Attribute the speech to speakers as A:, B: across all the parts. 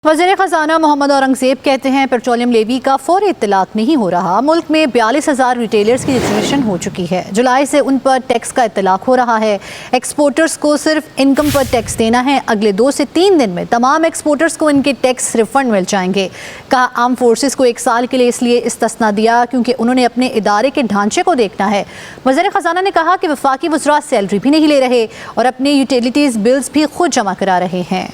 A: वज़ीर ख़ज़ाना मोहम्मद औरंगज़ेब कहते हैं पेट्रोलियम लेवी का फौरी इत्तलाक नहीं हो रहा। मुल्क में 42,000 रिटेलर्स की रजिस्ट्रेशन हो चुकी है। जुलाई से उन पर टैक्स का इत्तलाक हो रहा है। एक्सपोर्टर्स को सिर्फ इनकम पर टैक्स देना है। अगले 2 से 3 दिन में तमाम एक्सपोर्टर्स को इनके टैक्स रिफंड मिल जाएंगे। कहा आर्म फोर्सेस को 1 साल के लिए इसलिए इस्तिस्ना दिया क्योंकि उन्होंने अपने इदारे के ढांचे को देखना है। वज़ीर ख़ज़ाना ने कहा कि वफाकी वज़रा सैलरी भी नहीं ले रहे और अपने यूटिलिटीज़ बिल्स भी खुद जमा करा रहे हैं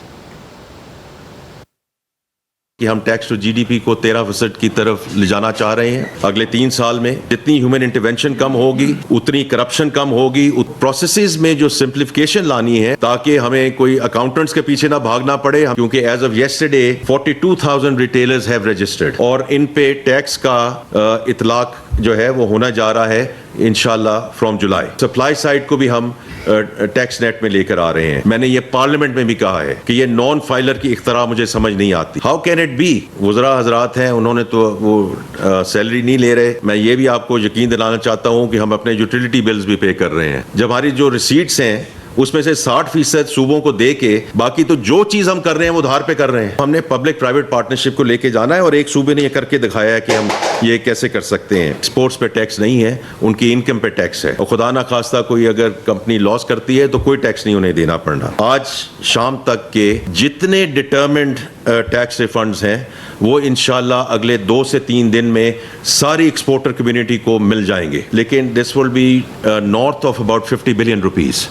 B: कि हम टैक्स टू जीडीपी को 13% की तरफ ले जाना चाह रहे हैं। अगले 3 साल में जितनी ह्यूमन इंटरवेंशन कम होगी उतनी करप्शन कम होगी। प्रोसेसेस में जो सिंप्लीफिकेशन लानी है ताकि हमें कोई अकाउंटेंट्स के पीछे ना भागना पड़े, क्योंकि as of yesterday 42,000 retailers have registered और इन पे टैक्स का इतलाक जो है वो होना जा रहा है इंशाल्लाह फ्रॉम जुलाई। सप्लाई साइड को भी हम टैक्स नेट में लेकर आ रहे हैं। मैंने ये पार्लियामेंट में भी कहा है कि ये नॉन फाइलर की इख्तरा मुझे समझ नहीं आती। How can it be? वज़रा हजरात हैं, उन्होंने तो वो सैलरी नहीं ले रहे। मैं ये भी आपको यकीन दिलाना चाहता हूँ कि हम अपने यूटिलिटी बिल्स भी पे कर रहे हैं। जब हमारी जो रिसीट्स हैं उसमें से 60% सूबों को दे के बाकी तो जो चीज हम कर रहे हैं वो उधार पे कर रहे हैं। हमने पब्लिक प्राइवेट पार्टनरशिप को लेके जाना है और एक सूबे ने ये करके दिखाया है कि हम ये कैसे कर सकते हैं। एक्सपोर्ट्स पे टैक्स नहीं है, उनकी इनकम पे टैक्स है और खुदा ना खास्ता कोई अगर कंपनी लॉस करती है तो कोई टैक्स नहीं उन्हें देना पड़ना। आज शाम तक के जितने डिटर्मिन्ड टैक्स रिफंड्स हैं वो इंशाल्लाह अगले 2 से 3 दिन में सारी एक्सपोर्टर कम्युनिटी को मिल जाएंगे, लेकिन this will be north of about 50 billion rupees.